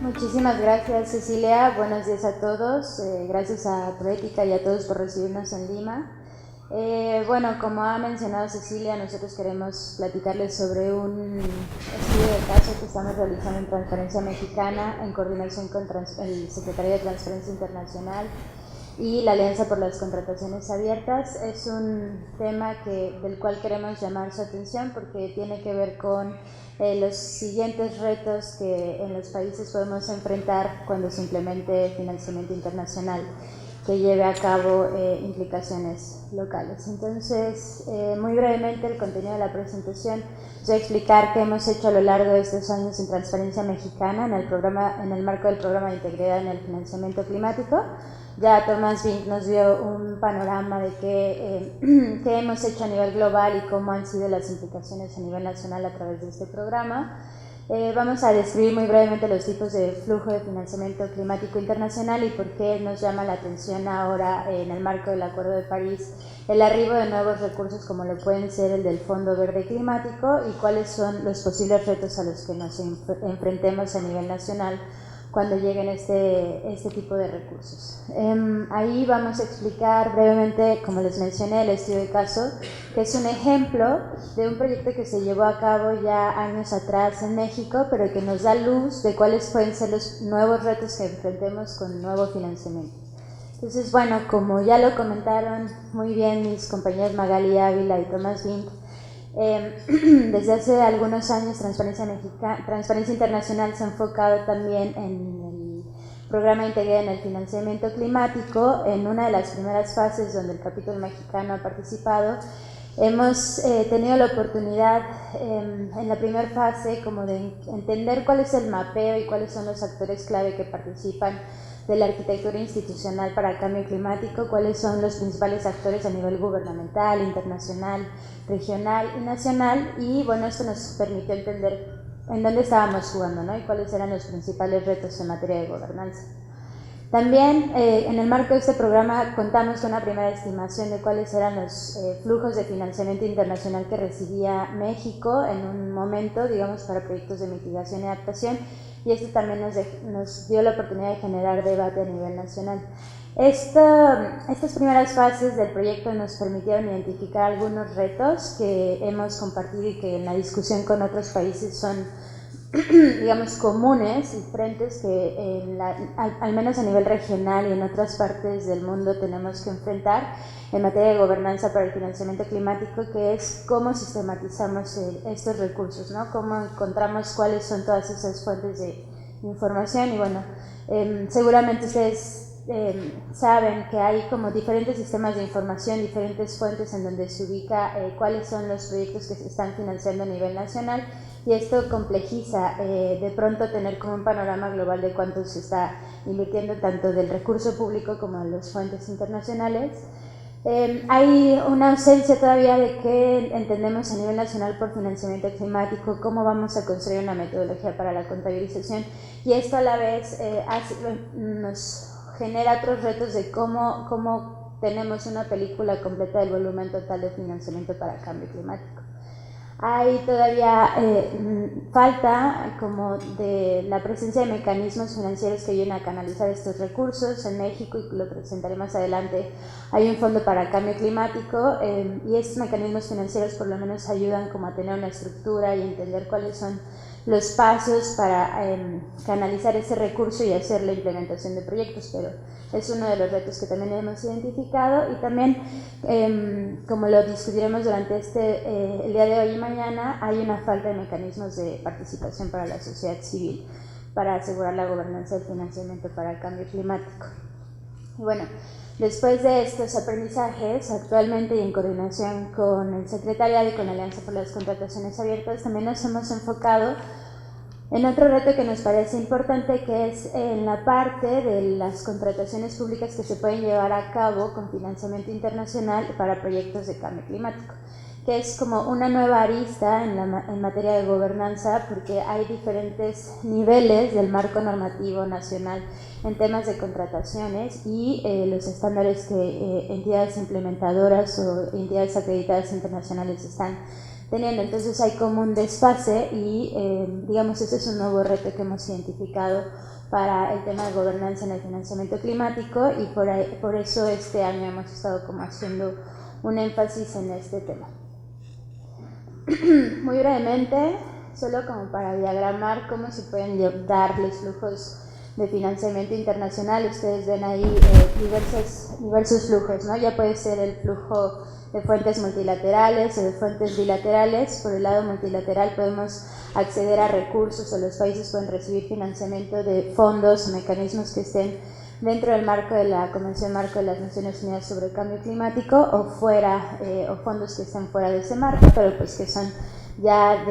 Muchísimas gracias, Cecilia. Buenos días a todos. Gracias a Proética y a todos por recibirnos en Lima. Bueno, como ha mencionado Cecilia, nosotros queremos platicarles sobre un estudio de caso que estamos realizando en Transparencia Mexicana en coordinación con el Secretario de Transparencia Internacional y la Alianza por las Contrataciones Abiertas. Es un tema del cual queremos llamar su atención porque tiene que ver con los siguientes retos que en los países podemos enfrentar cuando se implemente financiamiento internacional que lleve a cabo implicaciones locales. Entonces, muy brevemente el contenido de la presentación, voy a explicar qué hemos hecho a lo largo de estos años en Transparencia Mexicana en el marco del programa de integridad en el financiamiento climático. Ya Tomás Vink nos dio un panorama de qué hemos hecho a nivel global y cómo han sido las implicaciones a nivel nacional a través de este programa. Vamos a describir muy brevemente los tipos de flujo de financiamiento climático internacional y por qué nos llama la atención ahora, en el marco del Acuerdo de París, el arribo de nuevos recursos como lo pueden ser el del Fondo Verde Climático y cuáles son los posibles retos a los que nos enfrentemos a nivel nacional cuando lleguen este tipo de recursos. Ahí vamos a explicar brevemente, como les mencioné, el estudio de caso, que es un ejemplo de un proyecto que se llevó a cabo ya años atrás en México, pero que nos da luz de cuáles pueden ser los nuevos retos que enfrentemos con nuevo financiamiento. Entonces, bueno, como ya lo comentaron muy bien mis compañeros Magali Ávila y Tomás Vink, desde hace algunos años Transparencia Internacional se ha enfocado también en el programa de integridad en el financiamiento climático. En una de las primeras fases donde el capítulo mexicano ha participado, hemos tenido la oportunidad en la primera fase como de entender cuál es el mapeo y cuáles son los actores clave que participan de la arquitectura institucional para el cambio climático, cuáles son los principales actores a nivel gubernamental, internacional, regional y nacional, y bueno, esto nos permitió entender en dónde estábamos jugando, ¿no? Y cuáles eran los principales retos en materia de gobernanza. También en el marco de este programa contamos con una primera estimación de cuáles eran los flujos de financiamiento internacional que recibía México en un momento, digamos, para proyectos de mitigación y adaptación, y esto también nos dio la oportunidad de generar debate a nivel nacional. Estas primeras fases del proyecto nos permitieron identificar algunos retos que hemos compartido y que en la discusión con otros países son, digamos, comunes y frentes que al menos a nivel regional y en otras partes del mundo tenemos que enfrentar en materia de gobernanza para el financiamiento climático, que es cómo sistematizamos estos recursos, ¿no? Cómo encontramos cuáles son todas esas fuentes de información. Y bueno, seguramente ustedes saben que hay como diferentes sistemas de información, diferentes fuentes en donde se ubica cuáles son los proyectos que se están financiando a nivel nacional, y esto complejiza de pronto tener como un panorama global de cuánto se está invirtiendo tanto del recurso público como de las fuentes internacionales. Hay una ausencia todavía de qué entendemos a nivel nacional por financiamiento climático, cómo vamos a construir una metodología para la contabilización, y esto a la vez nos genera otros retos de cómo tenemos una película completa del volumen total de financiamiento para cambio climático. Hay todavía falta como de la presencia de mecanismos financieros que ayuden a canalizar estos recursos. En México, y lo presentaré más adelante, hay un fondo para el cambio climático y estos mecanismos financieros por lo menos ayudan como a tener una estructura y entender cuáles son los pasos para canalizar ese recurso y hacer la implementación de proyectos, pero es uno de los retos que también hemos identificado. Y también, como lo discutiremos durante el día de hoy y mañana, hay una falta de mecanismos de participación para la sociedad civil para asegurar la gobernanza del financiamiento para el cambio climático. Y bueno, después de estos aprendizajes, actualmente y en coordinación con el Secretariado y con la Alianza por las Contrataciones Abiertas, también nos hemos enfocado en otro reto que nos parece importante, que es en la parte de las contrataciones públicas que se pueden llevar a cabo con financiamiento internacional para proyectos de cambio climático, que es como una nueva arista en materia de gobernanza, porque hay diferentes niveles del marco normativo nacional en temas de contrataciones y los estándares que entidades implementadoras o entidades acreditadas internacionales están teniendo. Entonces hay como un desfase y digamos ese es un nuevo reto que hemos identificado para el tema de gobernanza en el financiamiento climático y por eso este año hemos estado como haciendo un énfasis en este tema. Muy brevemente, solo como para diagramar cómo se pueden dar los flujos de financiamiento internacional, ustedes ven ahí diversos flujos, ¿no? Ya puede ser el flujo de fuentes multilaterales o de fuentes bilaterales. Por el lado multilateral podemos acceder a recursos o los países pueden recibir financiamiento de fondos o mecanismos que estén dentro del marco de la Convención Marco de las Naciones Unidas sobre el Cambio Climático o fuera, o fondos que estén fuera de ese marco, pero pues que son ya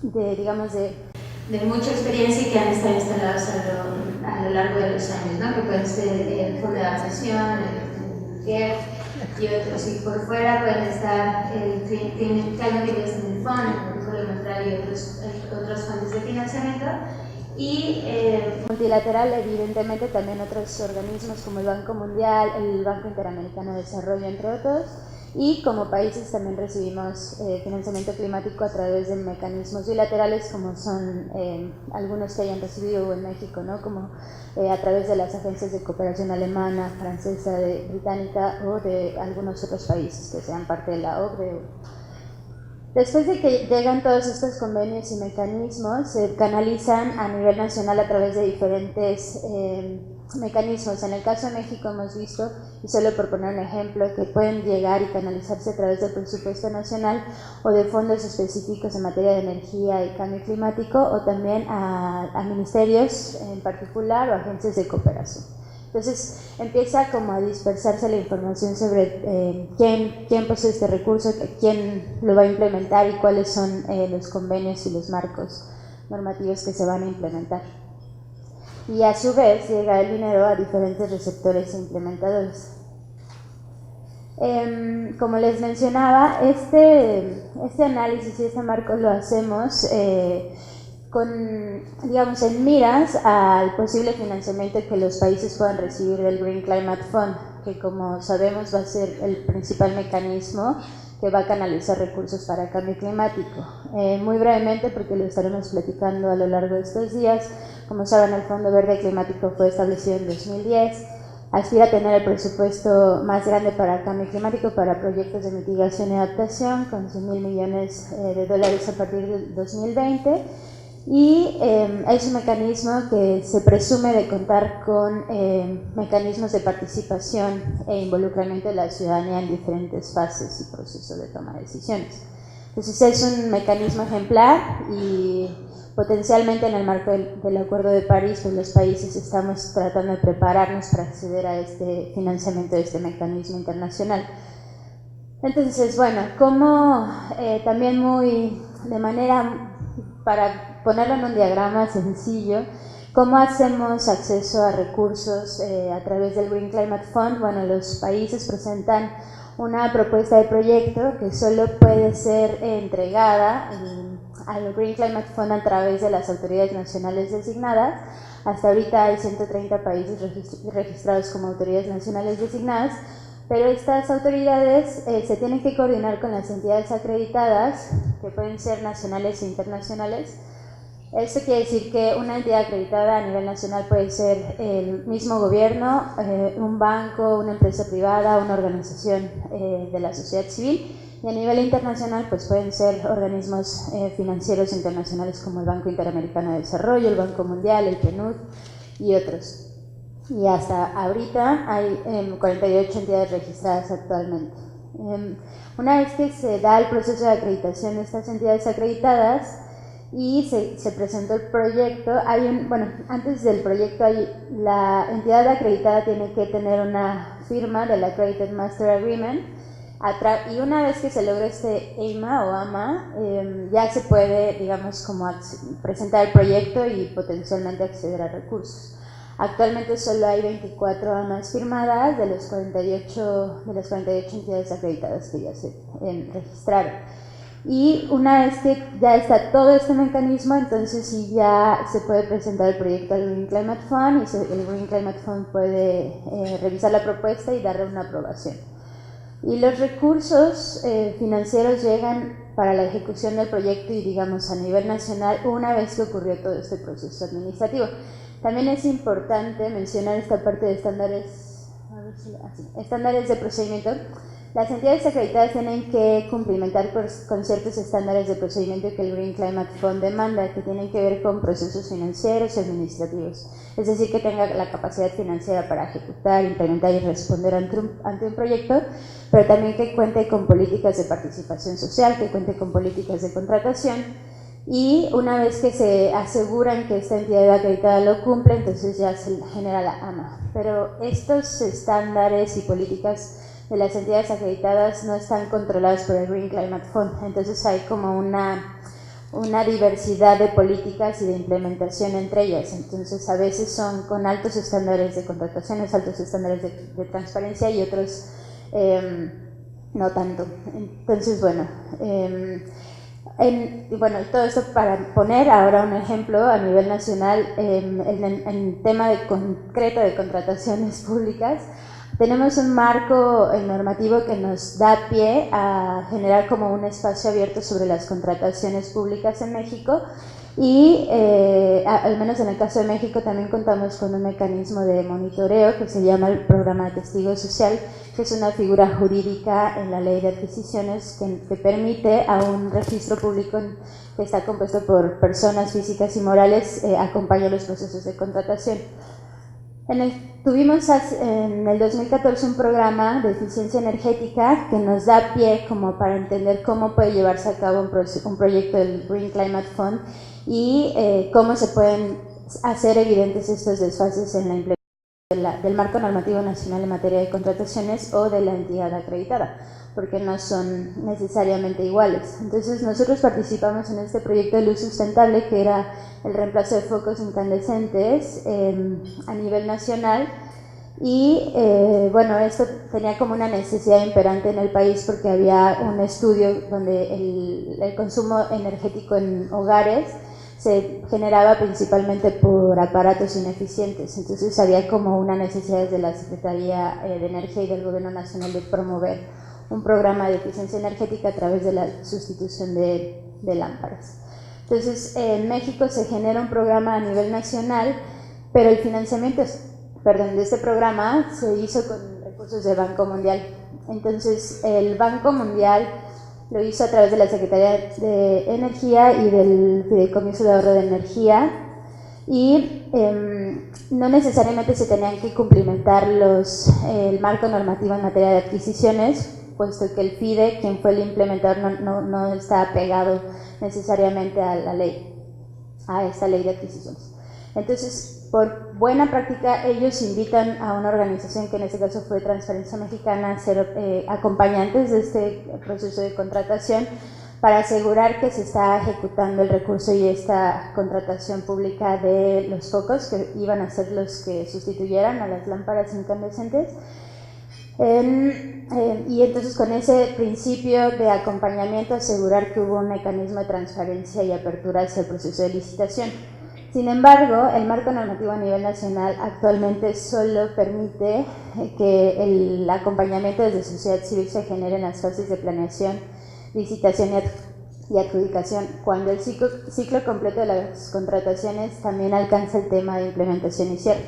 digamos de mucha experiencia y que han estado instalados a lo largo de los años, ¿no? Que pueden ser el Fondo de Adaptación, el GEF y otros. Y por fuera pueden estar el Climate Investment Fund, el Protocolo Neutral y otras fuentes de financiamiento. Y multilateral, evidentemente, también otros organismos como el Banco Mundial, el Banco Interamericano de Desarrollo, entre otros. Y como países también recibimos financiamiento climático a través de mecanismos bilaterales, como son algunos que hayan recibido en México, ¿no? Como a través de las agencias de cooperación alemana, francesa, británica o de algunos otros países que sean parte de la OCDE. Después de que llegan todos estos convenios y mecanismos, se canalizan a nivel nacional a través de diferentes mecanismos. En el caso de México hemos visto, y solo por poner un ejemplo, que pueden llegar y canalizarse a través del presupuesto nacional o de fondos específicos en materia de energía y cambio climático, o también a ministerios en particular o agencias de cooperación. Entonces empieza como a dispersarse la información sobre quién posee este recurso, quién lo va a implementar y cuáles son los convenios y los marcos normativos que se van a implementar. Y a su vez llega el dinero a diferentes receptores e implementadores. Como les mencionaba, este análisis y este marco lo hacemos digamos, en miras al posible financiamiento que los países puedan recibir del Green Climate Fund, que como sabemos va a ser el principal mecanismo que va a canalizar recursos para el cambio climático. Muy brevemente, porque lo estaremos platicando a lo largo de estos días, como saben, el Fondo Verde Climático fue establecido en 2010, aspira a tener el presupuesto más grande para el cambio climático para proyectos de mitigación y adaptación, con $100,000 millones de dólares a partir del 2020, y es un mecanismo que se presume de contar con mecanismos de participación e involucramiento de la ciudadanía en diferentes fases y procesos de toma de decisiones. Entonces es un mecanismo ejemplar y potencialmente en el marco del Acuerdo de París, pues los países estamos tratando de prepararnos para acceder a este financiamiento de este mecanismo internacional. Entonces, bueno, como también de manera, para ponerlo en un diagrama sencillo, ¿cómo hacemos acceso a recursos a través del Green Climate Fund? Bueno, los países presentan una propuesta de proyecto que solo puede ser entregada al Green Climate Fund a través de las autoridades nacionales designadas. Hasta ahorita hay 130 países registrados como autoridades nacionales designadas, pero estas autoridades se tienen que coordinar con las entidades acreditadas, que pueden ser nacionales e internacionales. Esto quiere decir que una entidad acreditada a nivel nacional puede ser el mismo gobierno, un banco, una empresa privada, una organización de la sociedad civil, y a nivel internacional pues pueden ser organismos financieros internacionales como el Banco Interamericano de Desarrollo, el Banco Mundial, el PNUD y otros. Y hasta ahorita hay 48 entidades registradas actualmente. Una vez que se da el proceso de acreditación de estas entidades acreditadas y se presentó el proyecto, antes del proyecto la entidad acreditada tiene que tener una firma del Accredited Master Agreement, y una vez que se logra este EIMA o AMA, ya se puede, digamos, como presentar el proyecto y potencialmente acceder a recursos. Actualmente solo hay 24 AMAs firmadas de las 48 entidades acreditadas que ya se registraron. Y una vez que ya está todo este mecanismo, entonces sí ya se puede presentar el proyecto al Green Climate Fund y el Green Climate Fund puede revisar la propuesta y darle una aprobación. Y los recursos financieros llegan para la ejecución del proyecto y, digamos, a nivel nacional una vez que ocurrió todo este proceso administrativo. También es importante mencionar esta parte de estándares de procedimiento. Las entidades acreditadas tienen que cumplimentar con ciertos estándares de procedimiento que el Green Climate Fund demanda, que tienen que ver con procesos financieros y administrativos. Es decir, que tenga la capacidad financiera para ejecutar, implementar y responder ante un proyecto, pero también que cuente con políticas de participación social, que cuente con políticas de contratación. Y una vez que se aseguran que esta entidad acreditada lo cumple, entonces ya se genera la AMA. Pero estos estándares y políticas de las entidades acreditadas no están controladas por el Green Climate Fund, entonces hay como una diversidad de políticas y de implementación entre ellas. Entonces a veces son con altos estándares de contrataciones, altos estándares de transparencia y otros no tanto. Entonces bueno, todo esto para poner ahora un ejemplo a nivel nacional en tema de concreto de contrataciones públicas. Tenemos un marco normativo que nos da pie a generar como un espacio abierto sobre las contrataciones públicas en México y al menos en el caso de México también contamos con un mecanismo de monitoreo que se llama el Programa de Testigo Social, que es una figura jurídica en la Ley de Adquisiciones que permite a un registro público que está compuesto por personas físicas y morales acompañar los procesos de contratación. Tuvimos en el 2014 un programa de eficiencia energética que nos da pie como para entender cómo puede llevarse a cabo un proyecto del Green Climate Fund y cómo se pueden hacer evidentes estos desfases en la implementación del marco normativo nacional en materia de contrataciones o de la entidad acreditada, porque no son necesariamente iguales. Entonces nosotros participamos en este proyecto de luz sustentable, que era el reemplazo de focos incandescentes a nivel nacional, y esto tenía como una necesidad imperante en el país porque había un estudio donde el consumo energético en hogares se generaba principalmente por aparatos ineficientes. Entonces había como una necesidad desde la Secretaría de Energía y del Gobierno Nacional de promover un programa de eficiencia energética a través de la sustitución de lámparas. Entonces en México se genera un programa a nivel nacional, pero el financiamiento de este programa se hizo con recursos del Banco Mundial. Entonces el Banco Mundial lo hizo a través de la Secretaría de Energía y del Fideicomiso de Ahorro de Energía, y no necesariamente se tenían que cumplimentar el marco normativo en materia de adquisiciones, puesto que el FIDE, quien fue el implementador, no está pegado necesariamente a la ley, a esta ley de adquisiciones. Entonces, por buena práctica, ellos invitan a una organización que en este caso fue Transparencia Mexicana a ser acompañantes de este proceso de contratación para asegurar que se está ejecutando el recurso y esta contratación pública de los focos que iban a ser los que sustituyeran a las lámparas incandescentes. Y entonces con ese principio de acompañamiento asegurar que hubo un mecanismo de transparencia y apertura hacia el proceso de licitación. Sin embargo, el marco normativo a nivel nacional actualmente solo permite que el acompañamiento desde sociedad civil se genere en las fases de planeación, licitación y adjudicación, cuando el ciclo completo de las contrataciones también alcanza el tema de implementación y cierre.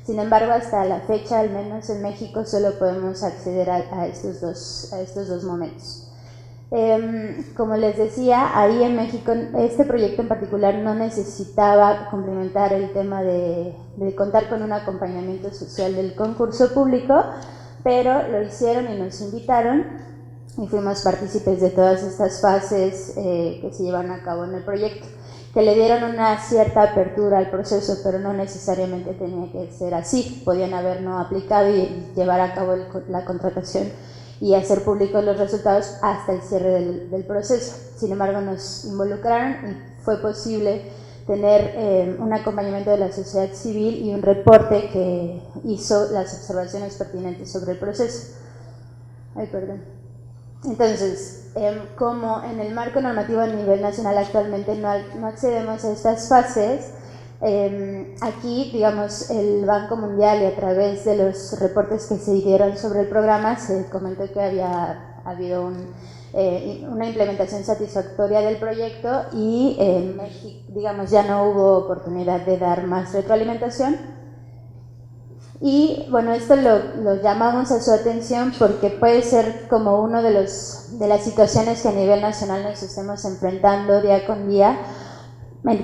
Sin embargo, hasta la fecha, al menos en México, solo podemos acceder a estos dos momentos. Como les decía, ahí en México este proyecto en particular no necesitaba complementar el tema de contar con un acompañamiento social del concurso público, pero lo hicieron y nos invitaron y fuimos partícipes de todas estas fases que se llevan a cabo en el proyecto, que le dieron una cierta apertura al proceso, pero no necesariamente tenía que ser así. Podían haber no aplicado y llevar a cabo la contratación y hacer públicos los resultados hasta el cierre del proceso. Sin embargo, nos involucraron y fue posible tener un acompañamiento de la sociedad civil y un reporte que hizo las observaciones pertinentes sobre el proceso. Entonces, como en el marco normativo a nivel nacional actualmente no accedemos a estas fases, Aquí, digamos, el Banco Mundial, y a través de los reportes que se dieron sobre el programa, se comentó que había habido una implementación satisfactoria del proyecto, y en México, digamos, ya no hubo oportunidad de dar más retroalimentación. Y bueno, esto lo llamamos a su atención porque puede ser como uno de las situaciones que a nivel nacional nos estemos enfrentando día con día,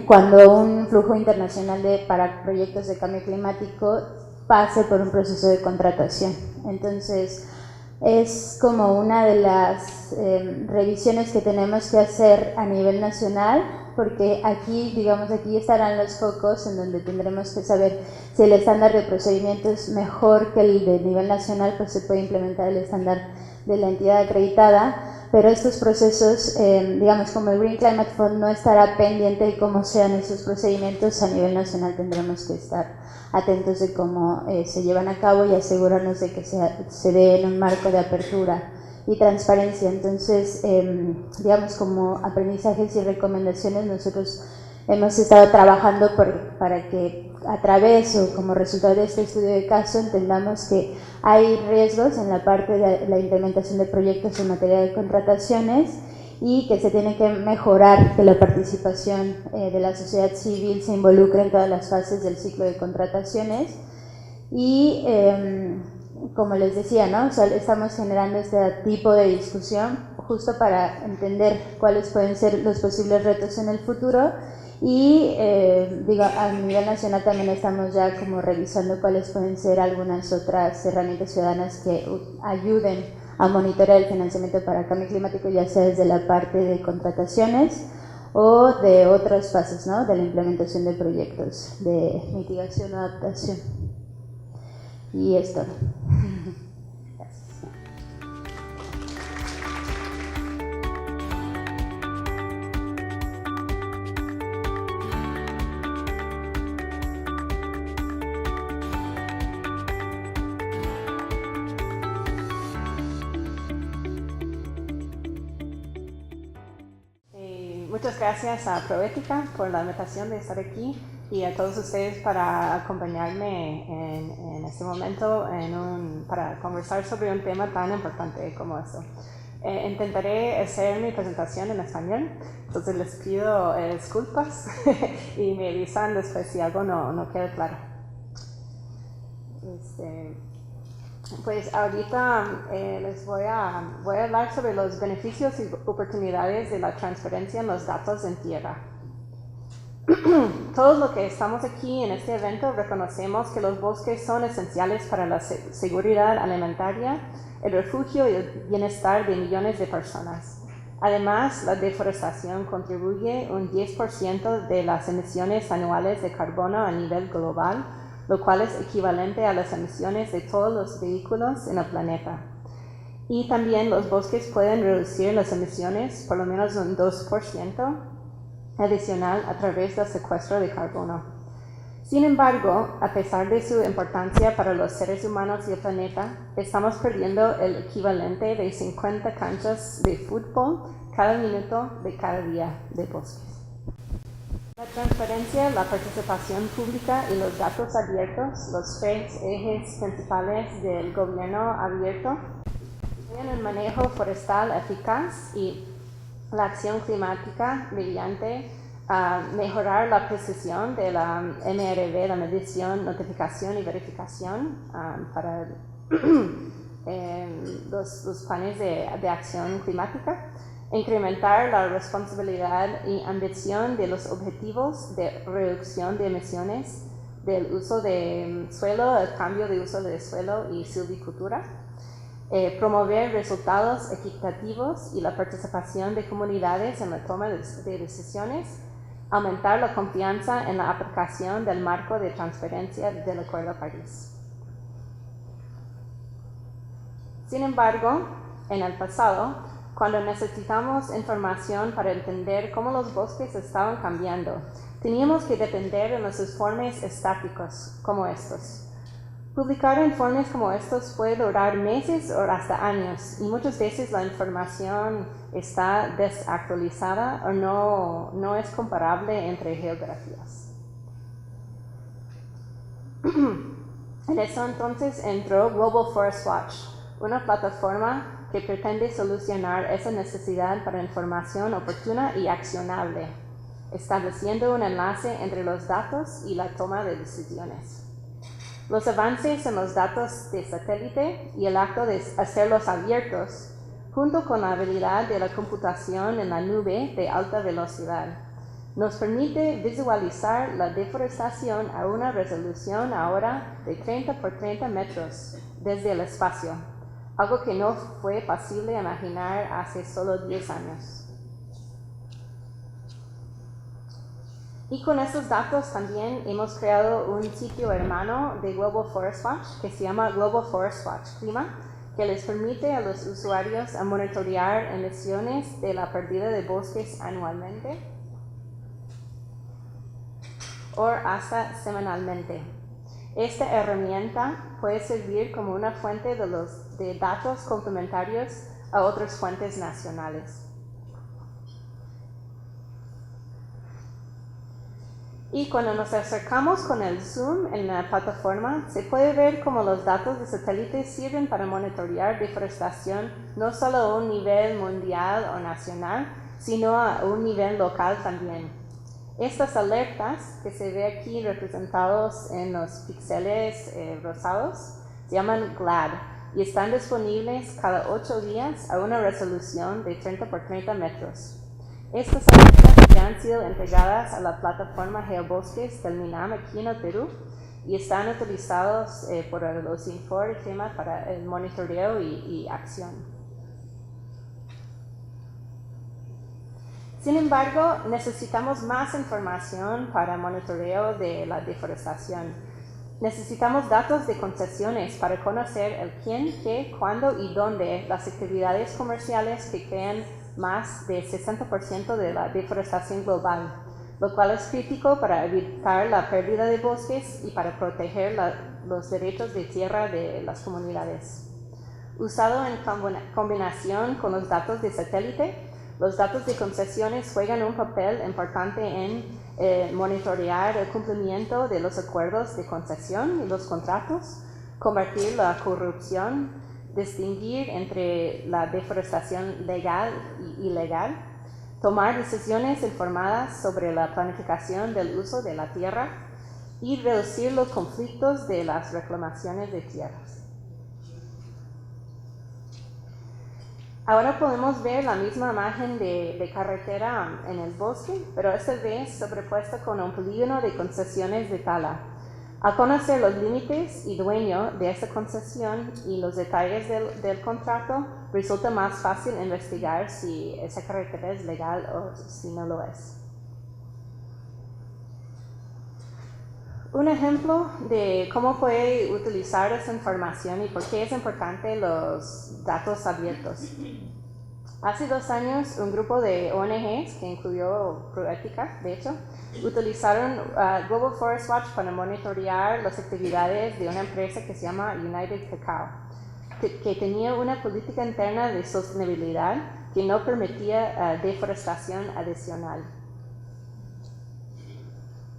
cuando un flujo internacional para proyectos de cambio climático pase por un proceso de contratación. Entonces, es como una de las revisiones que tenemos que hacer a nivel nacional, porque aquí, digamos, aquí estarán los focos en donde tendremos que saber si el estándar de procedimiento es mejor que el de nivel nacional, pues se puede implementar el estándar de la entidad acreditada, pero estos procesos, digamos, como el Green Climate Fund no estará pendiente de cómo sean esos procedimientos, a nivel nacional tendremos que estar atentos de cómo se llevan a cabo y asegurarnos de que se dé en un marco de apertura y transparencia. Entonces, digamos, como aprendizajes y recomendaciones, nosotros hemos estado trabajando para que a través o como resultado de este estudio de caso entendamos que hay riesgos en la parte de la implementación de proyectos en materia de contrataciones, y que se tiene que mejorar que la participación de la sociedad civil se involucre en todas las fases del ciclo de contrataciones. Y como les decía, ¿no? O sea, estamos generando este tipo de discusión justo para entender cuáles pueden ser los posibles retos en el futuro, y digo, a nivel nacional también estamos ya como revisando cuáles pueden ser algunas otras herramientas ciudadanas que ayuden a monitorear el financiamiento para el cambio climático, ya sea desde la parte de contrataciones o de otras fases, ¿no? De la implementación de proyectos de mitigación o adaptación. Y esto. Muchas gracias a Proética por la invitación de estar aquí, y a todos ustedes para acompañarme en este momento para conversar sobre un tema tan importante como esto. Intentaré hacer mi presentación en español, entonces les pido disculpas y me avisan después si algo no queda claro. Pues ahorita les voy a hablar sobre los beneficios y oportunidades de la transferencia en los datos en tierra. Todos los que estamos aquí en este evento reconocemos que los bosques son esenciales para la seguridad alimentaria, el refugio y el bienestar de millones de personas. Además, la deforestación contribuye un 10% de las emisiones anuales de carbono a nivel global, lo cual es equivalente a las emisiones de todos los vehículos en el planeta. Y también los bosques pueden reducir las emisiones por lo menos un 2% adicional a través del secuestro de carbono. Sin embargo, a pesar de su importancia para los seres humanos y el planeta, estamos perdiendo el equivalente de 50 canchas de fútbol cada minuto de cada día de bosques. La transparencia, la participación pública y los datos abiertos, los tres ejes principales del gobierno abierto, tienen un manejo forestal eficaz y la acción climática mediante mejorar la precisión de la MRV, la medición, notificación y verificación para los planes de acción climática, incrementar la responsabilidad y ambición de los objetivos de reducción de emisiones del uso de suelo, el cambio de uso de suelo y silvicultura, promover resultados equitativos y la participación de comunidades en la toma de decisiones, aumentar la confianza en la aplicación del marco de transparencia del Acuerdo de París. Sin embargo, en el pasado, cuando necesitamos información para entender cómo los bosques estaban cambiando, teníamos que depender de los informes estáticos como estos. Publicar informes como estos puede durar meses o hasta años, y muchas veces la información está desactualizada o no es comparable entre geografías. En eso entonces entró Global Forest Watch, una plataforma que pretende solucionar esa necesidad para información oportuna y accionable, estableciendo un enlace entre los datos y la toma de decisiones. Los avances en los datos de satélite y el acto de hacerlos abiertos, junto con la habilidad de la computación en la nube de alta velocidad, nos permite visualizar la deforestación a una resolución ahora de 30 por 30 metros desde el espacio, algo que no fue posible imaginar hace solo 10 años. Y con esos datos también hemos creado un sitio hermano de Global Forest Watch que se llama Global Forest Watch Clima, que les permite a los usuarios a monitorear emisiones de la pérdida de bosques anualmente o hasta semanalmente. Esta herramienta puede servir como una fuente de datos complementarios a otras fuentes nacionales. Y cuando nos acercamos con el zoom en la plataforma, se puede ver cómo los datos de satélite sirven para monitorear deforestación no solo a un nivel mundial o nacional, sino a un nivel local también. Estas alertas, que se ve aquí representados en los píxeles rosados, se llaman GLAD y están disponibles cada 8 días a una resolución de 30 por 30 metros. Estas alertas ya han sido entregadas a la plataforma Geobosques del MINAM aquí en el Perú y están utilizados por los Infor y FEMA para el monitoreo y acción. Sin embargo, necesitamos más información para monitoreo de la deforestación. Necesitamos datos de concesiones para conocer el quién, qué, cuándo y dónde las actividades comerciales que crean más del 60% de la deforestación global, lo cual es crítico para evitar la pérdida de bosques y para proteger los derechos de tierra de las comunidades. Usado en combinación con los datos de satélite, los datos de concesiones juegan un papel importante en monitorear el cumplimiento de los acuerdos de concesión y los contratos, combatir la corrupción, distinguir entre la deforestación legal y ilegal, tomar decisiones informadas sobre la planificación del uso de la tierra y reducir los conflictos de las reclamaciones de tierras. Ahora podemos ver la misma imagen de carretera en el bosque, pero esta vez sobrepuesta con un polígono de concesiones de tala. Al conocer los límites y dueño de esta concesión y los detalles del contrato, resulta más fácil investigar si esa carretera es legal o si no lo es. Un ejemplo de cómo puede utilizar esta información y por qué es importante los datos abiertos. Hace 2 años, un grupo de ONGs, que incluyó Proética, de hecho, utilizaron Global Forest Watch para monitorear las actividades de una empresa que se llama United Cacao, que tenía una política interna de sostenibilidad que no permitía deforestación adicional.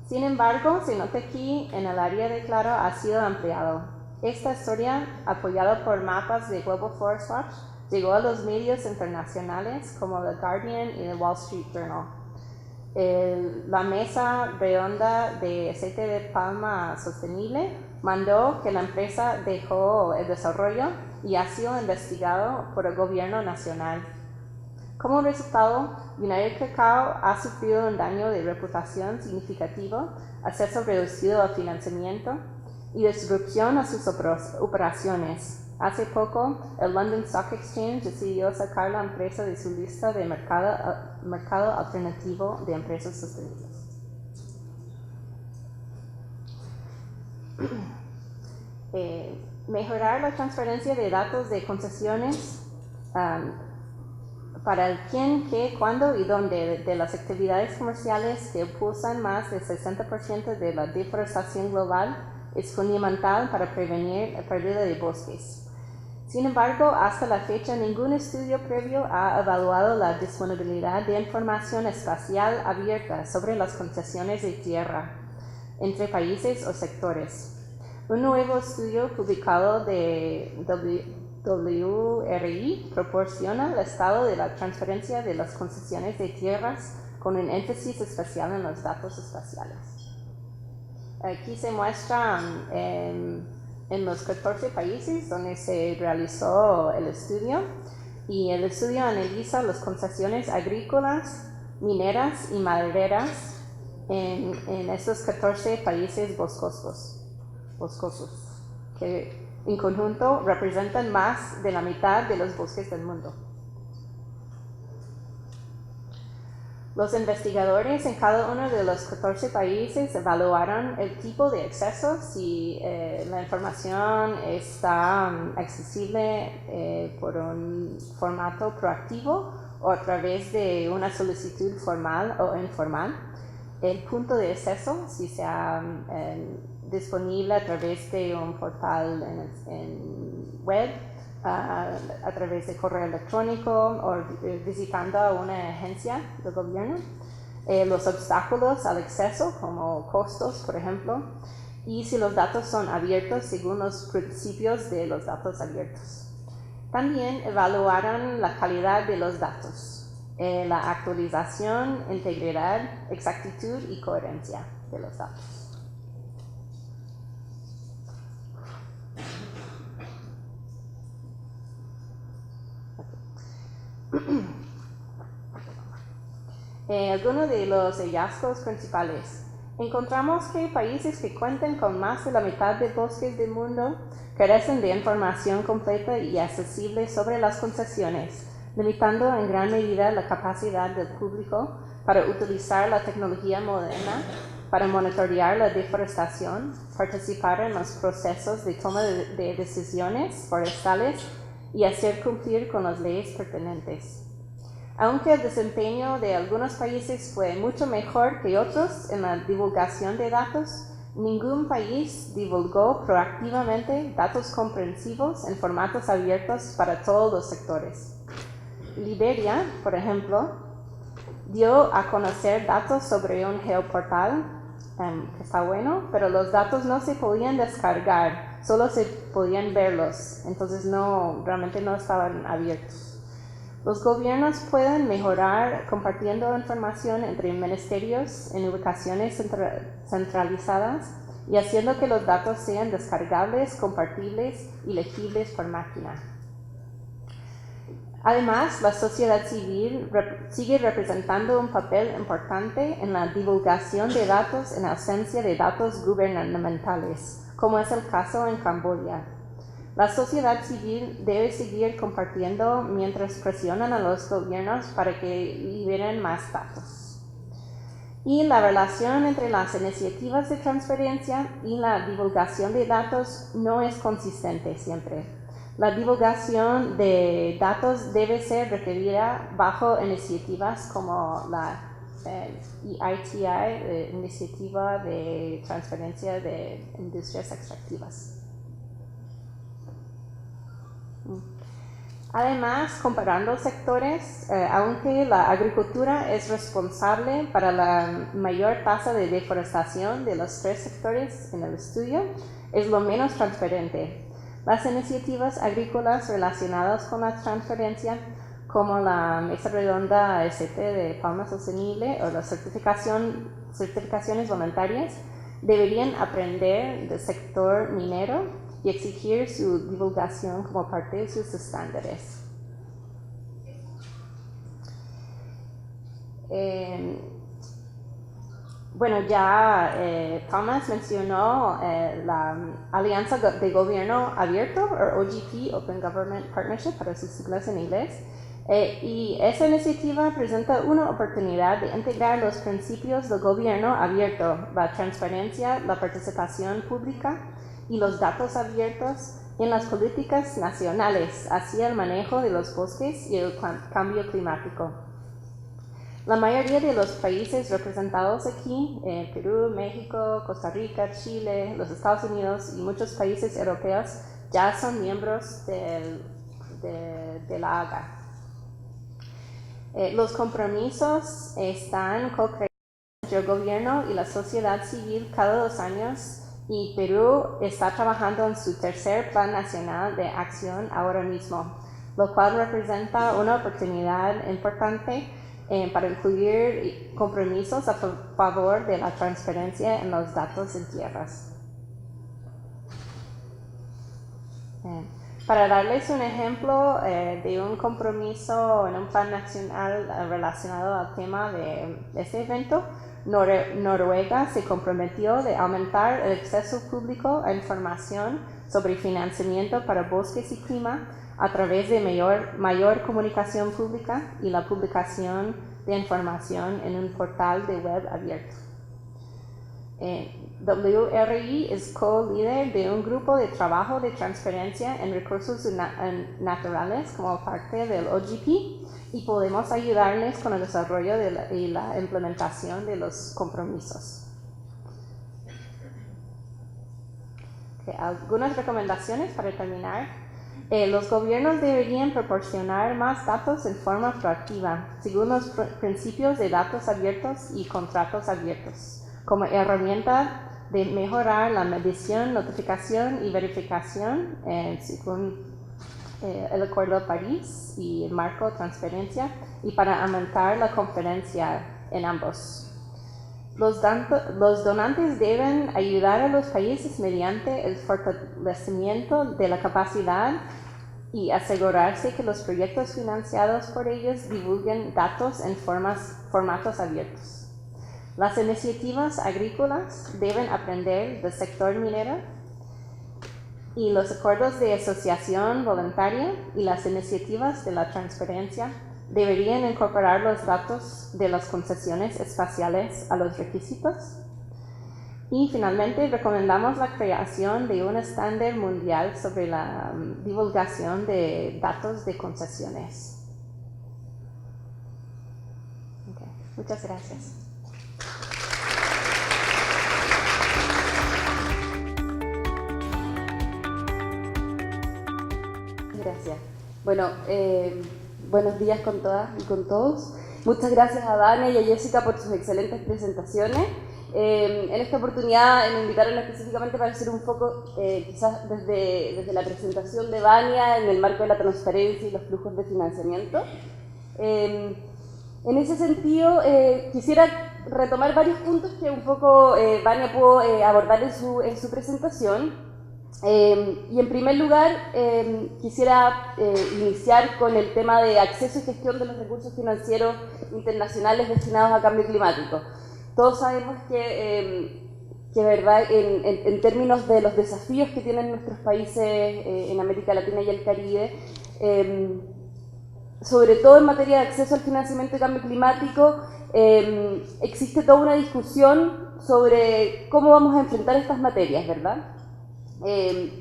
Sin embargo, se nota aquí en el área de claro ha sido ampliado. Esta historia, apoyada por mapas de Global Forest Watch, llegó a los medios internacionales como The Guardian y The Wall Street Journal. La Mesa Redonda de Aceite de Palma Sostenible mandó que la empresa dejó el desarrollo y ha sido investigado por el gobierno nacional. Como resultado, United Cacao ha sufrido un daño de reputación significativo, acceso reducido al financiamiento y disrupción a sus operaciones. Hace poco, el London Stock Exchange decidió sacar la empresa de su lista de mercado alternativo de empresas sostenibles. Mejorar la transferencia de datos de concesiones para el quién, qué, cuándo y dónde de las actividades comerciales que impulsan más del 60% de la deforestación global es fundamental para prevenir la pérdida de bosques. Sin embargo, hasta la fecha, ningún estudio previo ha evaluado la disponibilidad de información espacial abierta sobre las concesiones de tierra entre países o sectores. Un nuevo estudio publicado de WRI proporciona el estado de la transferencia de las concesiones de tierras con un énfasis especial en los datos espaciales. Aquí se muestra en los 14 países donde se realizó el estudio, y el estudio analiza las concesiones agrícolas, mineras y madereras en estos 14 países boscosos, que en conjunto representan más de la mitad de los bosques del mundo. Los investigadores en cada uno de los 14 países evaluaron el tipo de acceso, si la información está accesible por un formato proactivo o a través de una solicitud formal o informal, el punto de acceso, si sea disponible a través de un portal en web, a través de correo electrónico o visitando a una agencia del gobierno, los obstáculos al acceso, como costos, por ejemplo, y si los datos son abiertos según los principios de los datos abiertos. También evaluaron la calidad de los datos, la actualización, integridad, exactitud y coherencia de los datos. Algunos de los hallazgos principales. Encontramos que países que cuentan con más de la mitad de bosques del mundo carecen de información completa y accesible sobre las concesiones, limitando en gran medida la capacidad del público para utilizar la tecnología moderna para monitorear la deforestación, participar en los procesos de toma de decisiones forestales y hacer cumplir con las leyes pertinentes. Aunque el desempeño de algunos países fue mucho mejor que otros en la divulgación de datos, ningún país divulgó proactivamente datos comprensivos en formatos abiertos para todos los sectores. Liberia, por ejemplo, dio a conocer datos sobre un geoportal, que está bueno, pero los datos no se podían descargar, solo se podían verlos, entonces realmente no estaban abiertos. Los gobiernos pueden mejorar compartiendo información entre ministerios en ubicaciones centralizadas y haciendo que los datos sean descargables, compartibles y legibles por máquina. Además, la sociedad civil sigue representando un papel importante en la divulgación de datos en ausencia de datos gubernamentales, como es el caso en Camboya. La sociedad civil debe seguir compartiendo mientras presionan a los gobiernos para que liberen más datos. Y la relación entre las iniciativas de transferencia y la divulgación de datos no es consistente siempre. La divulgación de datos debe ser requerida bajo iniciativas como la ITI, Iniciativa de Transferencia de Industrias Extractivas. Además, comparando sectores, aunque la agricultura es responsable para la mayor tasa de deforestación de los 3 sectores en el estudio, es lo menos transparente. Las iniciativas agrícolas relacionadas con la transferencia, como la Mesa Redonda ST de Palma Sostenible o las certificaciones voluntarias, deberían aprender del sector minero y exigir su divulgación como parte de sus estándares. Thomas mencionó la Alianza de Gobierno Abierto, o OGP, Open Government Partnership, para sus siglas en inglés, y esa iniciativa presenta una oportunidad de integrar los principios del gobierno abierto, la transparencia, la participación pública y los datos abiertos en las políticas nacionales hacia el manejo de los bosques y el cambio climático. La mayoría de los países representados aquí, Perú, México, Costa Rica, Chile, los Estados Unidos y muchos países europeos, ya son miembros de la AGA. Los compromisos están co-creados entre el gobierno y la sociedad civil cada 2 años y Perú está trabajando en su tercer Plan Nacional de Acción ahora mismo, lo cual representa una oportunidad importante para incluir compromisos a favor de la transparencia en los datos en tierras. Para darles un ejemplo de un compromiso en un plan nacional relacionado al tema de este evento, Noruega se comprometió de aumentar el acceso público a información sobre financiamiento para bosques y clima a través de mayor comunicación pública y la publicación de información en un portal de web abierto. WRI es co-líder de un grupo de trabajo de transparencia en recursos naturales como parte del OGP y podemos ayudarles con el desarrollo y la implementación de los compromisos. Algunas recomendaciones para terminar. Los gobiernos deberían proporcionar más datos en forma proactiva, según los principios de datos abiertos y contratos abiertos, como herramienta de mejorar la medición, notificación y verificación según el Acuerdo de París y el marco de transparencia, y para aumentar la confidencia en ambos. Los donantes deben ayudar a los países mediante el fortalecimiento de la capacidad y asegurarse que los proyectos financiados por ellos divulguen datos en formatos abiertos. Las iniciativas agrícolas deben aprender del sector minero y los acuerdos de asociación voluntaria y las iniciativas de la transparencia deberían incorporar los datos de las concesiones espaciales a los requisitos. Y finalmente, recomendamos la creación de un estándar mundial sobre la divulgación de datos de concesiones. Muchas gracias. Gracias. Bueno, buenos días con todas y con todos. Muchas gracias a Vania y a Jessica por sus excelentes presentaciones. En esta oportunidad me invitaron específicamente para hacer un foco, quizás desde la presentación de Vania en el marco de la transparencia y los flujos de financiamiento. En ese sentido, quisiera retomar varios puntos que un poco Vania pudo abordar en su presentación. Y en primer lugar, quisiera iniciar con el tema de acceso y gestión de los recursos financieros internacionales destinados a cambio climático. Todos sabemos que ¿verdad? En términos de los desafíos que tienen nuestros países en América Latina y el Caribe, sobre todo en materia de acceso al financiamiento de cambio climático, existe toda una discusión sobre cómo vamos a enfrentar estas materias, ¿verdad?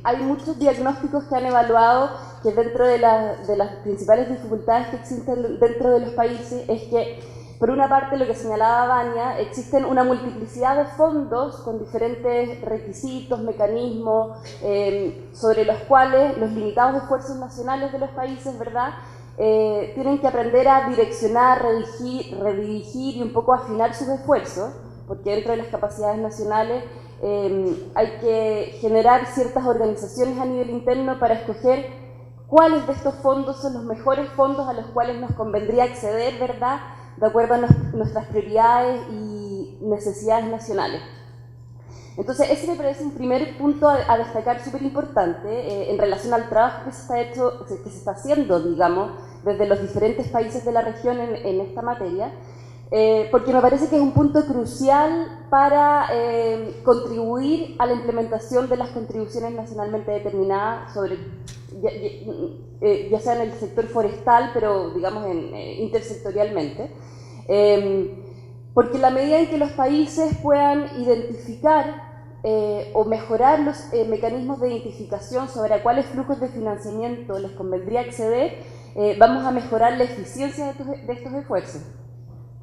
Hay muchos diagnósticos que han evaluado que dentro de las principales dificultades que existen dentro de los países es que, por una parte, lo que señalaba Vania, existen una multiplicidad de fondos con diferentes requisitos, mecanismos, sobre los cuales los limitados esfuerzos nacionales de los países, ¿verdad?, tienen que aprender a direccionar, redirigir y un poco afinar sus esfuerzos, porque dentro de las capacidades nacionales hay que generar ciertas organizaciones a nivel interno para escoger cuáles de estos fondos son los mejores fondos a los cuales nos convendría acceder, ¿verdad?, de acuerdo a nuestras prioridades y necesidades nacionales. Entonces, ese me parece un primer punto a destacar súper importante en relación al trabajo que se está haciendo, digamos, desde los diferentes países de la región en esta materia, porque me parece que es un punto crucial para contribuir a la implementación de las contribuciones nacionalmente determinadas, ya sea en el sector forestal, pero digamos intersectorialmente. Porque en la medida en que los países puedan identificar o mejorar los mecanismos de identificación sobre a cuáles flujos de financiamiento les convendría acceder, vamos a mejorar la eficiencia de estos esfuerzos.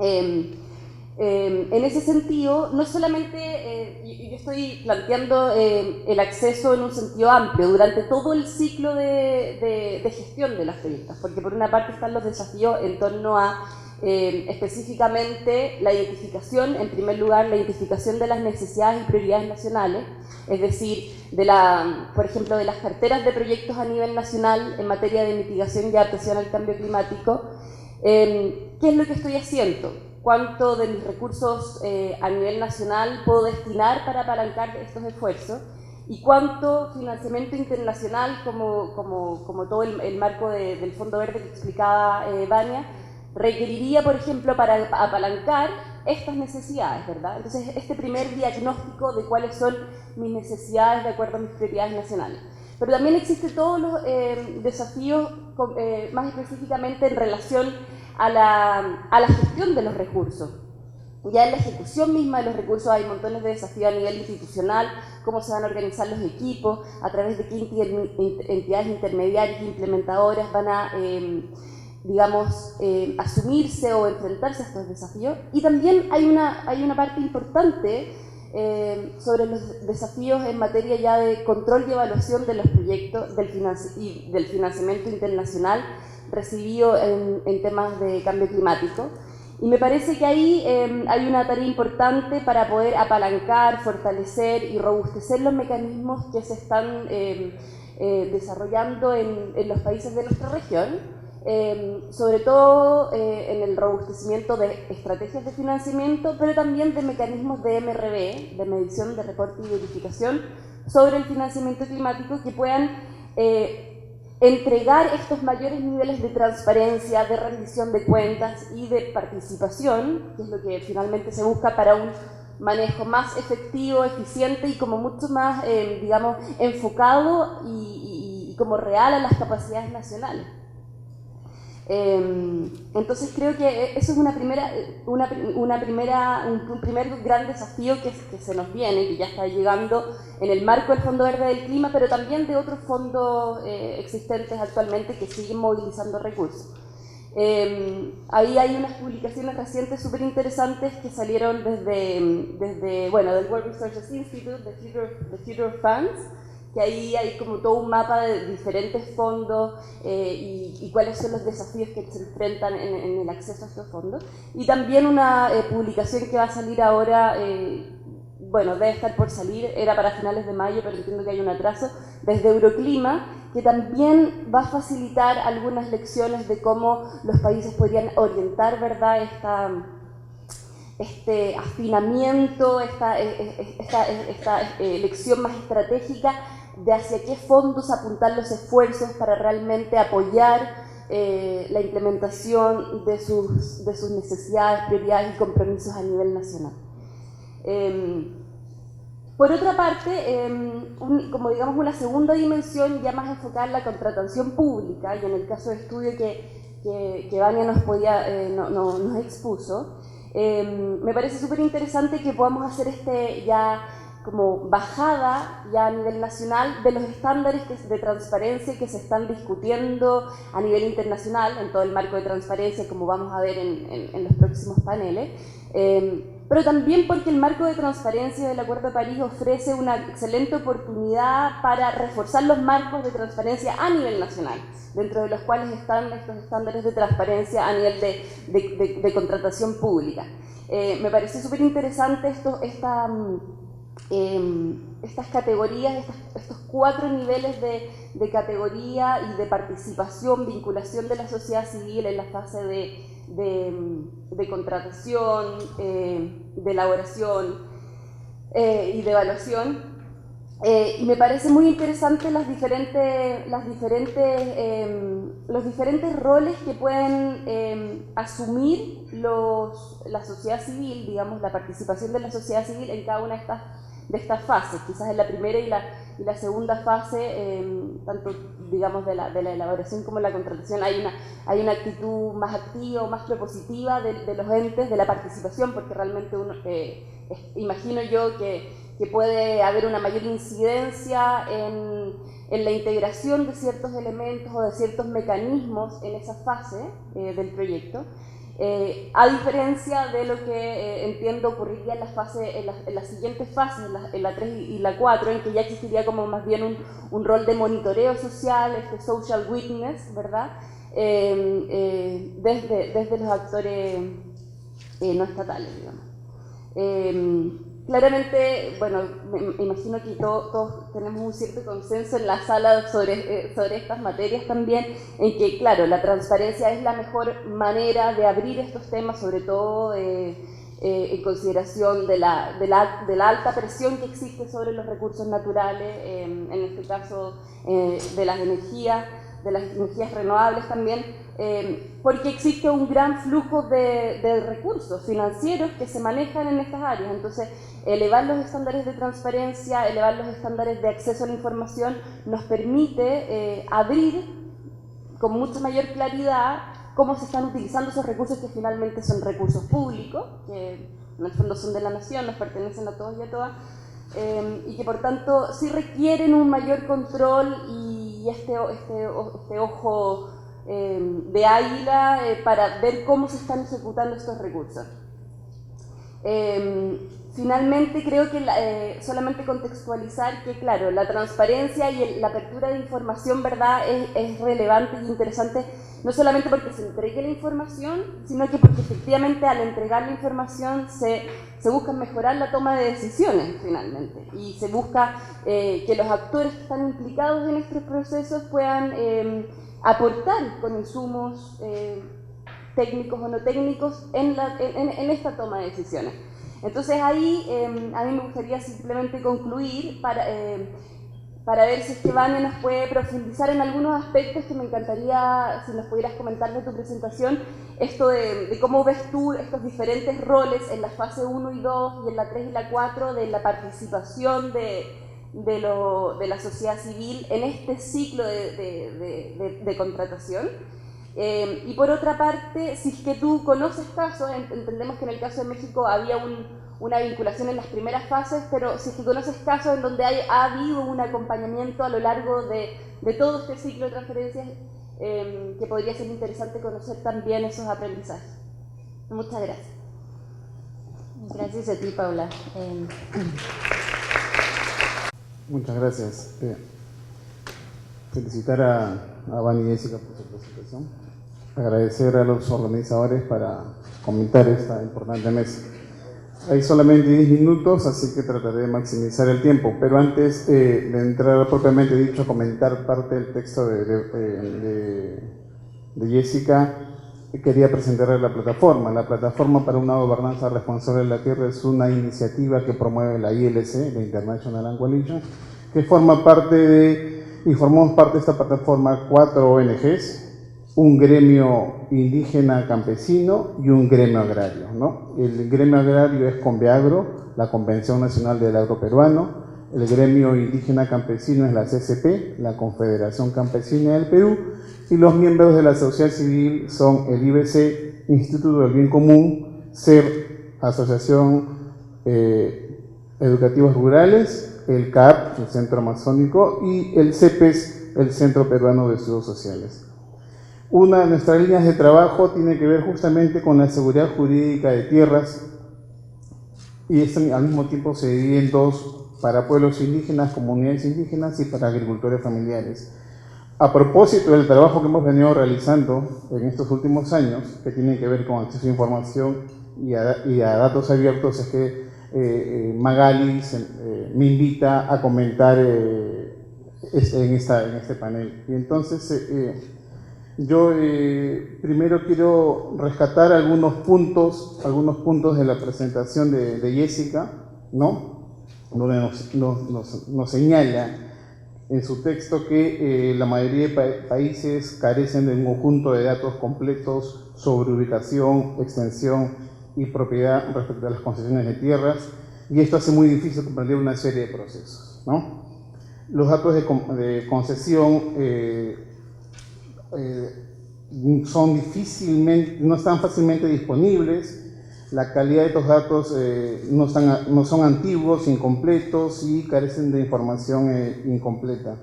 En ese sentido, no solamente yo estoy planteando el acceso en un sentido amplio durante todo el ciclo de gestión de los proyectos, porque por una parte están los desafíos en torno a específicamente la identificación, en primer lugar, la identificación de las necesidades y prioridades nacionales, es decir, por ejemplo, de las carteras de proyectos a nivel nacional en materia de mitigación y adaptación al cambio climático. ¿Qué es lo que estoy haciendo? ¿Cuánto de mis recursos a nivel nacional puedo destinar para apalancar estos esfuerzos? ¿Y cuánto financiamiento internacional, como todo el marco del Fondo Verde que explicaba Vania, requeriría, por ejemplo, para apalancar estas necesidades, ¿verdad? Entonces, este primer diagnóstico de cuáles son mis necesidades de acuerdo a mis prioridades nacionales. Pero también existen todos los desafíos, más específicamente en relación a la gestión de los recursos. Ya en la ejecución misma de los recursos hay montones de desafíos a nivel institucional, cómo se van a organizar los equipos, a través de qué entidades intermediarias e implementadoras van a, digamos, asumirse o enfrentarse a estos desafíos. Y también hay una parte importante sobre los desafíos en materia ya de control y evaluación de los proyectos y del financiamiento internacional recibido en temas de cambio climático. Y me parece que ahí hay una tarea importante para poder apalancar, fortalecer y robustecer los mecanismos que se están desarrollando en los países de nuestra región, sobre todo en el robustecimiento de estrategias de financiamiento, pero también de mecanismos de MRV, de medición, de reporte y verificación sobre el financiamiento climático que puedan entregar estos mayores niveles de transparencia, de rendición de cuentas y de participación, que es lo que finalmente se busca para un manejo más efectivo, eficiente y como mucho más, digamos, enfocado y como real a las capacidades nacionales. Entonces creo que eso es un primer gran desafío que se nos viene, que ya está llegando en el marco del Fondo Verde del Clima, pero también de otros fondos existentes actualmente que siguen movilizando recursos. Ahí hay unas publicaciones recientes súper interesantes que salieron desde bueno, del World Resources Institute, The Future Funds, que ahí hay como todo un mapa de diferentes fondos y cuáles son los desafíos que se enfrentan en el acceso a estos fondos. Y también una publicación que va a salir ahora, bueno, debe estar por salir, era para finales de mayo, pero entiendo que hay un atraso, desde Euroclima, que también va a facilitar algunas lecciones de cómo los países podrían orientar, ¿verdad?, este afinamiento, esta elección más estratégica de hacia qué fondos apuntar los esfuerzos para realmente apoyar la implementación de sus necesidades, prioridades y compromisos a nivel nacional. Por otra parte, como digamos una segunda dimensión ya más enfocada en la contratación pública, y en el caso de estudio que Vania nos expuso, me parece súper interesante que podamos hacer ya como bajada ya a nivel nacional de los estándares de transparencia que se están discutiendo a nivel internacional en todo el marco de transparencia, como vamos a ver en los próximos paneles, pero también porque el marco de transparencia del Acuerdo de París ofrece una excelente oportunidad para reforzar los marcos de transparencia a nivel nacional, dentro de los cuales están estos estándares de transparencia a nivel de contratación pública. Me parece súper interesante estas categorías, estos 4 niveles de categoría y de participación, vinculación de la sociedad civil en la fase de contratación, de elaboración y de evaluación. Y me parece muy interesante los diferentes roles que pueden asumir la sociedad civil, digamos, la participación de la sociedad civil en cada una de estas fases. Quizás en la primera y la segunda fase, tanto digamos de la elaboración como la contratación, hay una actitud más activa o más propositiva de los entes, de la participación, porque realmente imagino yo que puede haber una mayor incidencia en la integración de ciertos elementos o de ciertos mecanismos en esa fase del proyecto. a diferencia de lo que entiendo ocurriría en las siguientes fases, en la 3 y la 4, en que ya existiría como más bien un rol de monitoreo social, social witness, ¿verdad? Desde los actores no estatales, digamos. Claramente, bueno, me imagino que todos tenemos un cierto consenso en la sala sobre estas materias también, en que, claro, la transparencia es la mejor manera de abrir estos temas, sobre todo en consideración de la alta presión que existe sobre los recursos naturales, en este caso de las energías renovables también, porque existe un gran flujo de recursos financieros que se manejan en estas áreas. Entonces, elevar los estándares de transparencia, elevar los estándares de acceso a la información nos permite abrir con mucha mayor claridad cómo se están utilizando esos recursos que finalmente son recursos públicos, que en el fondo son de la nación, nos pertenecen a todos y a todas, y que por tanto sí requieren un mayor control y este ojo de águila para ver cómo se están ejecutando estos recursos. Finalmente, creo que solamente contextualizar que, claro, la transparencia y la apertura de información, ¿verdad?, es relevante y interesante, no solamente porque se entregue la información, sino que porque efectivamente al entregar la información se busca mejorar la toma de decisiones, finalmente, y se busca que los actores que están implicados en estos procesos puedan aportar con insumos técnicos o no técnicos en esta toma de decisiones. Entonces ahí a mí me gustaría simplemente concluir para ver si es que Vania nos puede profundizar en algunos aspectos que me encantaría si nos pudieras comentar de tu presentación, esto de cómo ves tú estos diferentes roles en la fase 1 y 2 y en la 3 y la 4 de la participación de la sociedad civil en este ciclo de contratación. Y por otra parte, si es que tú conoces casos, entendemos que en el caso de México había una vinculación en las primeras fases, pero si es que conoces casos en donde ha habido un acompañamiento a lo largo de todo este ciclo de transferencias, que podría ser interesante conocer también esos aprendizajes. Muchas gracias. Gracias a ti, Paula. Muchas gracias. Felicitar a Vania y Jessica por su presentación. Agradecer a los organizadores para comentar esta importante mesa. Hay solamente 10 minutos, así que trataré de maximizar el tiempo. Pero antes de entrar propiamente dicho a comentar parte del texto de Jessica, quería presentarle la plataforma. La Plataforma para una Gobernanza Responsable de la Tierra es una iniciativa que promueve la ILC, la International Land Coalition, que formamos parte de esta plataforma 4 ONGs, un gremio indígena campesino y un gremio agrario, ¿no? El gremio agrario es Conveagro, la Convención Nacional del Agro Peruano. El gremio indígena campesino es la CCP, la Confederación Campesina del Perú, y los miembros de la sociedad civil son el IBC, Instituto del Bien Común, SER, Asociación Educativos Rurales, el CAP, el Centro Amazónico, y el CEPES, el Centro Peruano de Estudios Sociales. Una de nuestras líneas de trabajo tiene que ver justamente con la seguridad jurídica de tierras, y esto al mismo tiempo se divide en dos: para pueblos indígenas, comunidades indígenas, y para agricultores familiares. A propósito del trabajo que hemos venido realizando en estos últimos años, que tiene que ver con acceso a información y a datos abiertos, es que Magali me invita a comentar en este panel. Y entonces yo primero quiero rescatar algunos puntos de la presentación de Jessica, ¿no?, donde nos señala en su texto que la mayoría de países carecen de un conjunto de datos completos sobre ubicación, extensión y propiedad respecto a las concesiones de tierras, y esto hace muy difícil comprender una serie de procesos, ¿no? Los datos de concesión no están fácilmente disponibles. La calidad de estos datos no son antiguos, incompletos y carecen de información incompleta.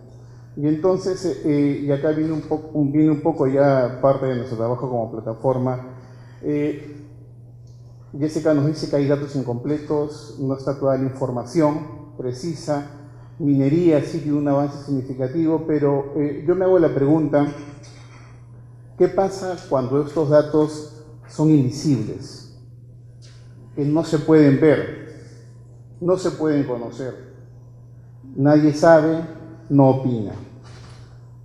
Y entonces, y acá viene un poco ya parte de nuestro trabajo como plataforma, Jessica nos dice que hay datos incompletos, no está toda la información precisa. Minería sí tiene un avance significativo, pero yo me hago la pregunta, ¿qué pasa cuando estos datos son invisibles? Que no se pueden ver, no se pueden conocer. Nadie sabe, no opina.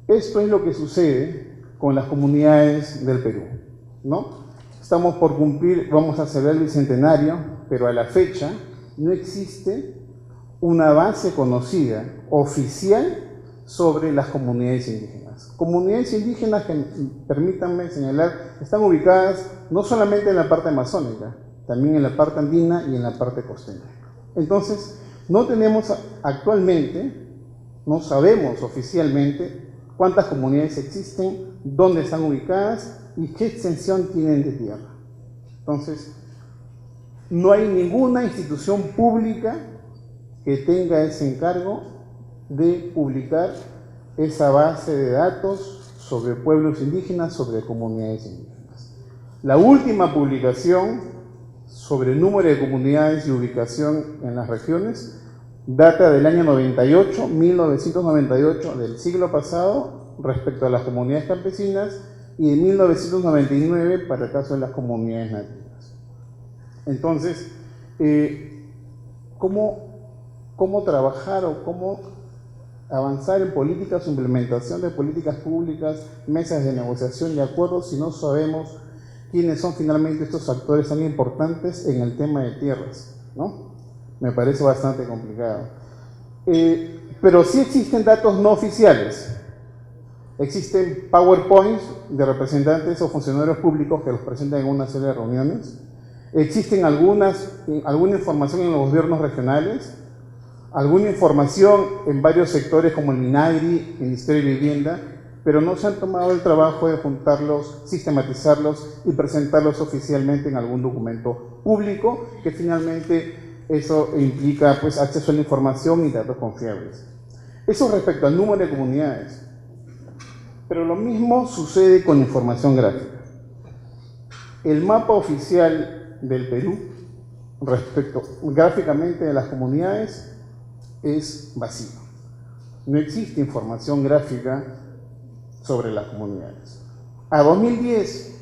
Esto es lo que sucede con las comunidades del Perú, ¿no? Estamos por cumplir, vamos a celebrar el bicentenario, pero a la fecha no existe una base conocida, oficial, sobre las comunidades indígenas. Comunidades indígenas que, permítanme señalar, están ubicadas no solamente en la parte amazónica, también en la parte andina y en la parte costeña. Entonces, no tenemos actualmente, no sabemos oficialmente cuántas comunidades existen, dónde están ubicadas y qué extensión tienen de tierra. Entonces, no hay ninguna institución pública que tenga ese encargo de publicar esa base de datos sobre pueblos indígenas, sobre comunidades indígenas. La última publicación sobre el número de comunidades y ubicación en las regiones data del año 98, 1998, del siglo pasado, respecto a las comunidades campesinas, y de 1999 para el caso de las comunidades nativas. Entonces, ¿cómo trabajar o cómo avanzar en políticas, implementación de políticas públicas, mesas de negociación y acuerdos si no sabemos quiénes son finalmente estos actores tan importantes en el tema de tierras, ¿no? Me parece bastante complicado. Pero sí existen datos no oficiales. Existen PowerPoints de representantes o funcionarios públicos que los presentan en una serie de reuniones. Existen alguna información en los gobiernos regionales, alguna información en varios sectores como el MINAGRI, Ministerio de Vivienda, pero no se han tomado el trabajo de juntarlos, sistematizarlos y presentarlos oficialmente en algún documento público, que finalmente eso implica pues, acceso a la información y datos confiables. Eso respecto al número de comunidades. Pero lo mismo sucede con información gráfica. El mapa oficial del Perú, respecto gráficamente de las comunidades, es vacío. No existe información gráfica sobre las comunidades. A 2010,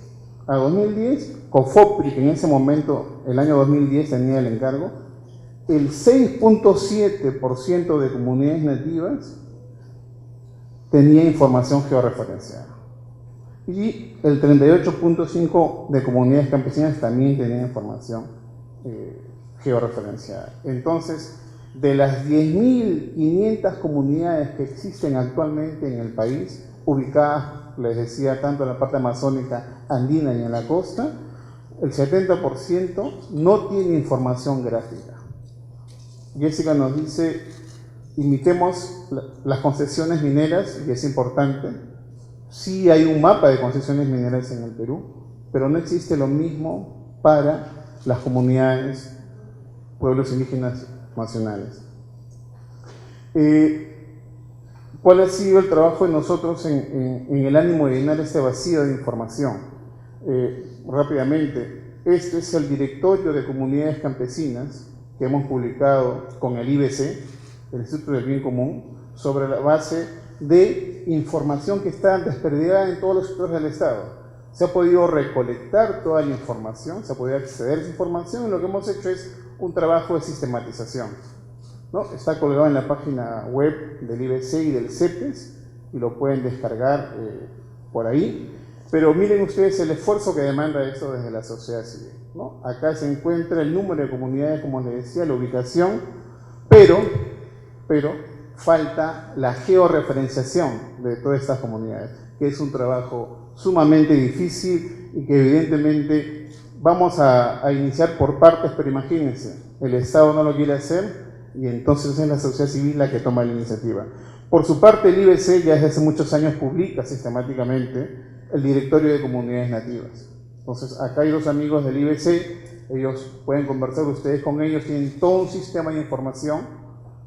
COFOPRI, que en ese momento, el año 2010, tenía el encargo, el 6.7% de comunidades nativas tenía información georreferenciada. Y el 38.5% de comunidades campesinas también tenía información georreferenciada. Entonces, de las 10.500 comunidades que existen actualmente en el país, ubicadas, les decía, tanto en la parte amazónica, andina y en la costa, el 70% no tiene información gráfica. Jessica nos dice, imitemos las concesiones mineras, y es importante. Sí hay un mapa de concesiones mineras en el Perú, pero no existe lo mismo para las comunidades, pueblos indígenas nacionales. ¿Cuál ha sido el trabajo de nosotros en el ánimo de llenar este vacío de información? Rápidamente, este es el directorio de comunidades campesinas que hemos publicado con el IBC, el Instituto del Bien Común, sobre la base de información que está desperdigada en todos los sectores del Estado. Se ha podido recolectar toda la información, se ha podido acceder a esa información, y lo que hemos hecho es un trabajo de sistematización, ¿no? Está colgado en la página web del IBC y del CEPES, y lo pueden descargar por ahí. Pero miren ustedes el esfuerzo que demanda esto desde la sociedad civil, ¿no? Acá se encuentra el número de comunidades, como les decía, la ubicación, pero falta la georreferenciación de todas estas comunidades, que es un trabajo sumamente difícil y que evidentemente vamos a iniciar por partes, pero imagínense, el Estado no lo quiere hacer y entonces es la sociedad civil la que toma la iniciativa. Por su parte, el IBC ya desde hace muchos años publica sistemáticamente el directorio de comunidades nativas. Entonces, acá hay dos amigos del IBC, ellos pueden conversar ustedes con ellos, tienen todo un sistema de información.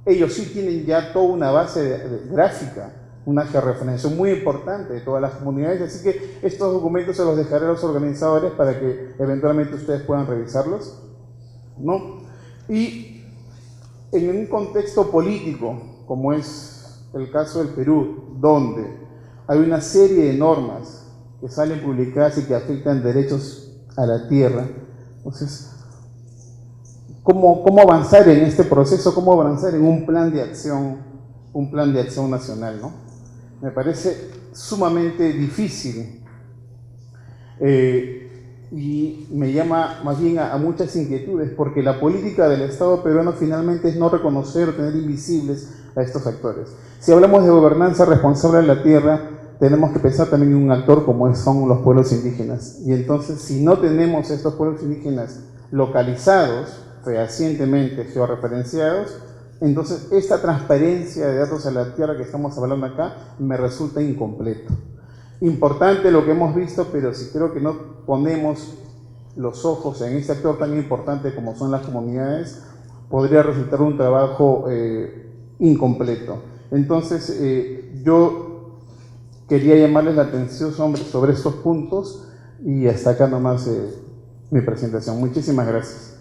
Ellos sí tienen ya toda una base gráfica una georreferenciación muy importante de todas las comunidades, así que estos documentos se los dejaré a los organizadores para que eventualmente ustedes puedan revisarlos, ¿no? Y en un contexto político, como es el caso del Perú, donde hay una serie de normas que salen publicadas y que afectan derechos a la tierra, entonces, ¿cómo avanzar en este proceso? ¿Cómo avanzar en un plan de acción nacional, ¿no? Me parece sumamente difícil y me llama más bien a muchas inquietudes, porque la política del Estado peruano finalmente es no reconocer o tener invisibles a estos actores. Si hablamos de gobernanza responsable de la tierra, tenemos que pensar también en un actor como son los pueblos indígenas. Y entonces, si no tenemos estos pueblos indígenas localizados, fehacientemente georreferenciados, entonces esta transparencia de datos a la tierra que estamos hablando acá me resulta incompleto. Importante lo que hemos visto, pero si creo que no ponemos los ojos en este actor tan importante como son las comunidades, podría resultar un trabajo incompleto. Entonces, yo quería llamarles la atención sobre estos puntos y hasta acá nomás mi presentación. Muchísimas gracias.